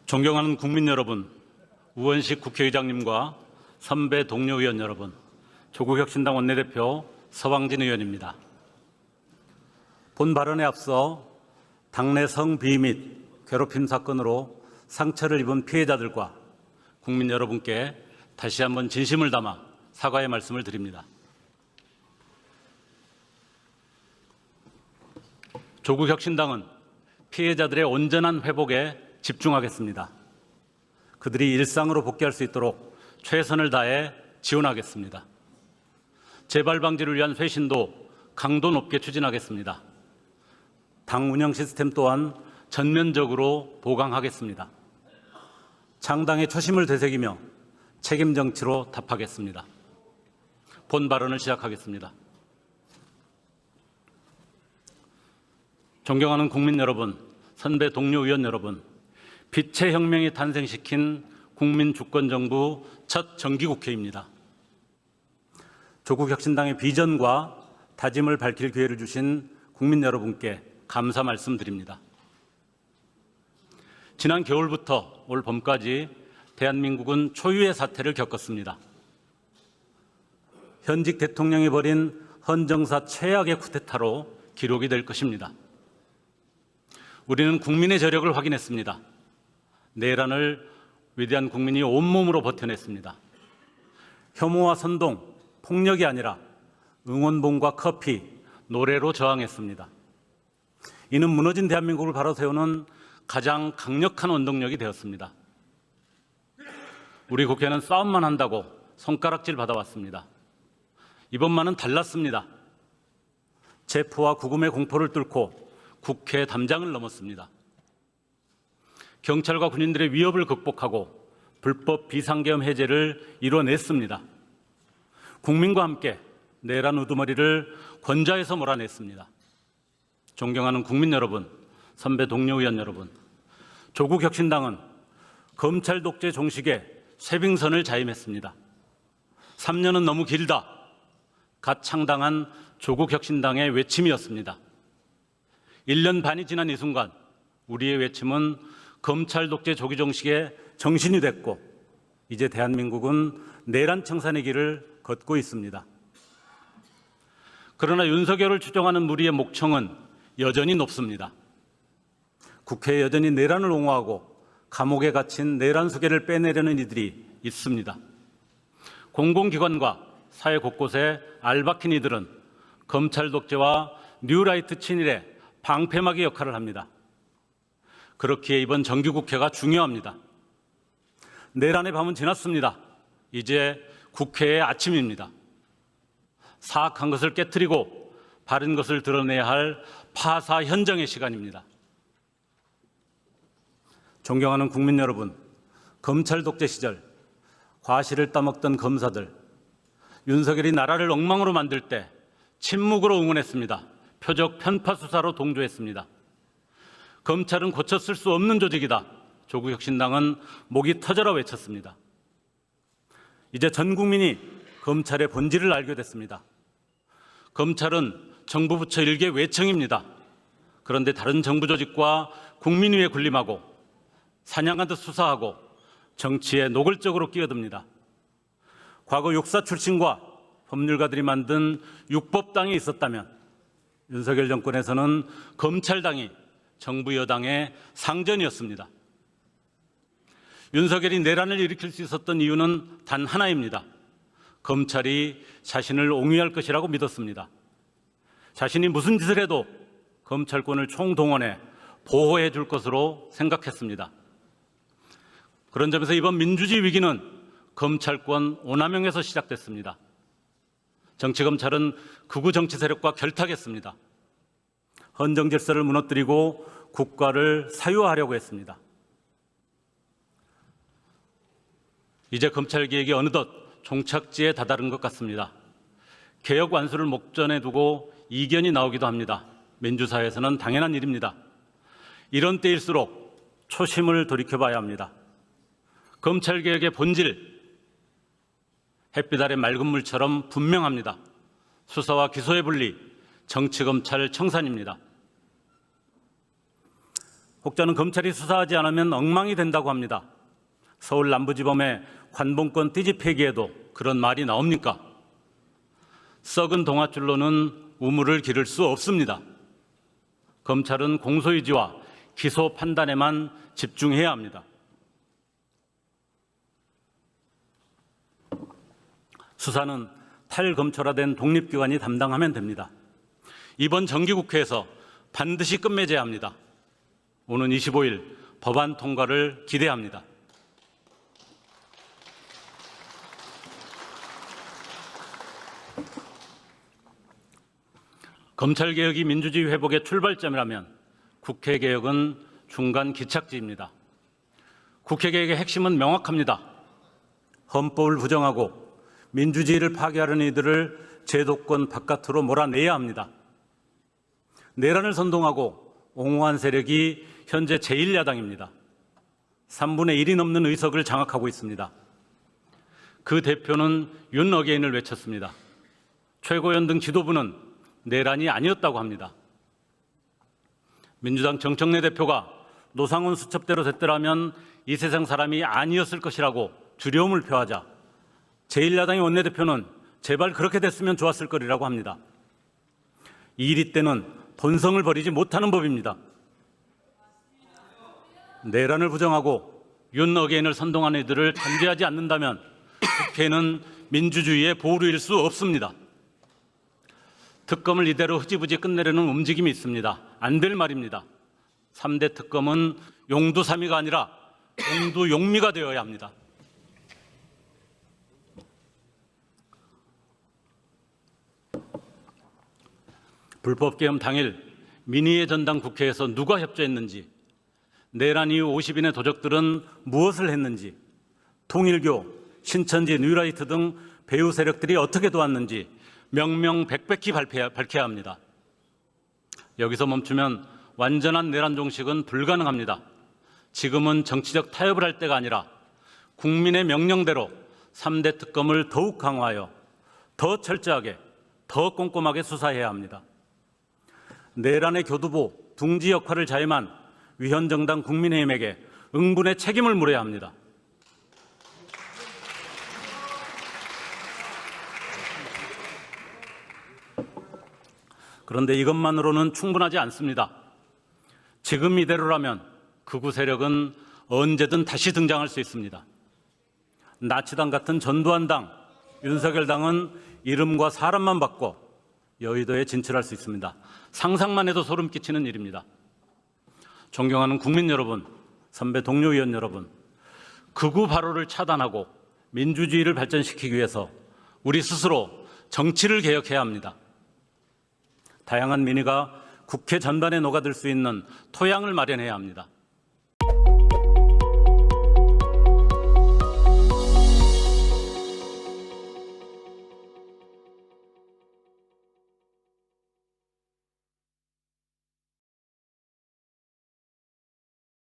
존경하는 국민 여러분, 우원식 국회의장님과 선배 동료 의원 여러분, 조국혁신당 원내대표 서왕진 의원입니다. 본 발언에 앞서 당내 성비위 및 괴롭힘 사건으로 상처를 입은 피해자들과 국민 여러분께 다시 한번 진심을 담아 사과의 말씀을 드립니다. 조국혁신당은 피해자들의 온전한 회복에 집중하겠습니다. 그들이 일상으로 복귀할 수 있도록 최선을 다해 지원하겠습니다. 재발 방지를 위한 쇄신도 강도 높게 추진하겠습니다. 당 운영 시스템 또한 전면적으로 보강하겠습니다. 창당의 초심을 되새기며 책임 정치로 답하겠습니다. 본 발언을 시작하겠습니다. 존경하는 국민 여러분, 선배 동료 의원 여러분, 빛의 혁명이 탄생시킨 국민주권정부 첫 정기국회입니다. 조국혁신당의 비전과 다짐을 밝힐 기회를 주신 국민 여러분께 감사 말씀드립니다. 지난 겨울부터 올 봄까지 대한민국은 초유의 사태를 겪었습니다. 현직 대통령이 벌인 헌정사 최악의 쿠데타로 기록이 될 것입니다. 우리는 국민의 저력을 확인했습니다. 내란을 위대한 국민이 온몸으로 버텨냈습니다. 혐오와 선동, 폭력이 아니라 응원봉과 커피, 노래로 저항했습니다. 이는 무너진 대한민국을 바로 세우는 가장 강력한 원동력이 되었습니다. 우리 국회는 싸움만 한다고 손가락질 받아왔습니다. 이번만은 달랐습니다. 체포와 구금의 공포를 뚫고 국회 담장을 넘었습니다. 경찰과 군인들의 위협을 극복하고 불법 비상계엄 해제를 이뤄냈습니다. 국민과 함께 내란 우두머리를 권좌에서 몰아냈습니다. 존경하는 국민 여러분, 선배 동료 의원 여러분, 조국혁신당은 검찰 독재 종식에 쇄빙선을 자임했습니다. 3년은 너무 길다. 갓 창당한 조국혁신당의 외침이었습니다. 1년 반이 지난 이 순간 우리의 외침은 검찰 독재 조기 종식의 정신이 됐고 이제 대한민국은 내란 청산의 길을 걷고 있습니다. 그러나 윤석열을 추종하는 무리의 목청은 여전히 높습니다. 국회에 여전히 내란을 옹호하고 감옥에 갇힌 내란 수괴를 빼내려는 이들이 있습니다. 공공기관과 사회 곳곳에 알박힌 이들은 검찰 독재와 뉴라이트 친일의 방패막이 역할을 합니다. 그렇기에 이번 정기국회가 중요합니다. 내란의 밤은 지났습니다. 이제 국회의 아침입니다. 사악한 것을 깨트리고 바른 것을 드러내야 할 파사 현정의 시간입니다. 존경하는 국민 여러분, 검찰 독재 시절 과실을 따먹던 검사들, 윤석열이 나라를 엉망으로 만들 때 침묵으로 응원했습니다. 표적 편파 수사로 동조했습니다. 검찰은 고쳐 쓸 수 없는 조직이다. 조국혁신당은 목이 터져라 외쳤습니다. 이제 전 국민이 검찰의 본질을 알게 됐습니다. 검찰은 정부 부처 일개 외청입니다. 그런데 다른 정부 조직과 국민 위에 군림하고 사냥한 듯 수사하고 정치에 노골적으로 끼어듭니다. 과거 육사 출신과 법률가들이 만든 육법당이 있었다면 윤석열 정권에서는 검찰당이 정부 여당의 상전이었습니다. 윤석열이 내란을 일으킬 수 있었던 이유는 단 하나입니다. 검찰이 자신을 옹위할 것이라고 믿었습니다. 자신이 무슨 짓을 해도 검찰권을 총동원해 보호해 줄 것으로 생각했습니다. 그런 점에서 이번 민주주의 위기는 검찰권 오남용에서 시작됐습니다. 정치검찰은 극우 정치 세력과 결탁했습니다. 헌정 질서를 무너뜨리고 국가를 사유화하려고 했습니다. 이제 검찰개혁이 어느덧 종착지에 다다른 것 같습니다. 개혁 완수를 목전에 두고 이견이 나오기도 합니다. 민주사회에서는 당연한 일입니다. 이런 때일수록 초심을 돌이켜봐야 합니다. 검찰개혁의 본질, 햇빛 아래 맑은 물처럼 분명합니다. 수사와 기소의 분리, 정치검찰 청산입니다. 혹자는 검찰이 수사하지 않으면 엉망이 된다고 합니다. 서울 남부지법의 관봉권 띠지 폐기에도 그런 말이 나옵니까? 썩은 동아줄로는 우물을 기를 수 없습니다. 검찰은 공소유지와 기소 판단에만 집중해야 합니다. 수사는 탈검찰화된 독립기관이 담당하면 됩니다. 이번 정기국회에서 반드시 끝맺어야 합니다. 오는 25일 법안 통과를 기대합니다. 검찰개혁이 민주주의 회복의 출발점이라면 국회개혁은 중간 기착지입니다. 국회개혁의 핵심은 명확합니다. 헌법을 부정하고 민주주의를 파괴하려는 이들을 제도권 바깥으로 몰아내야 합니다. 내란을 선동하고 옹호한 세력이 현재 제1야당입니다. 3분의 1이 넘는 의석을 장악하고 있습니다. 그 대표는 윤 어게인을 외쳤습니다. 최고위원 등 지도부는 내란이 아니었다고 합니다. 민주당 정청래 대표가 노상훈 수첩대로 됐더라면 이 세상 사람이 아니었을 것이라고 두려움을 표하자 제1야당의 원내대표는 제발 그렇게 됐으면 좋았을 거리라고 합니다. 이리 때는 본성을 버리지 못하는 법입니다. 내란을 부정하고 윤 어게인을 선동한 이들을 단죄하지 않는다면 국회는 민주주의의 보루일 수 없습니다. 특검을 이대로 흐지부지 끝내려는 움직임이 있습니다. 안 될 말입니다. 3대 특검은 용두사미가 아니라 용두용미가 되어야 합니다. 불법개헌 당일 민의의 전당 국회에서 누가 협조했는지, 내란 이후 50인의 도적들은 무엇을 했는지, 통일교, 신천지, 뉴라이트 등 배후 세력들이 어떻게 도왔는지 명명백백히 밝혀야 합니다. 여기서 멈추면 완전한 내란 종식은 불가능합니다. 지금은 정치적 타협을 할 때가 아니라 국민의 명령대로 3대 특검을 더욱 강화하여 더 철저하게, 더 꼼꼼하게 수사해야 합니다. 내란의 교두보, 둥지 역할을 자임한 위헌정당 국민의힘에게 응분의 책임을 물어야 합니다. 그런데 이것만으로는 충분하지 않습니다. 지금 이대로라면 극우 세력은 언제든 다시 등장할 수 있습니다. 나치당 같은 전두환 당, 윤석열 당은 이름과 사람만 바꿔 여의도에 진출할 수 있습니다. 상상만 해도 소름 끼치는 일입니다. 존경하는 국민 여러분, 선배 동료 의원 여러분, 극우 발호를 차단하고 민주주의를 발전시키기 위해서 우리 스스로 정치를 개혁해야 합니다. 다양한 민의가 국회 전반에 녹아들 수 있는 토양을 마련해야 합니다.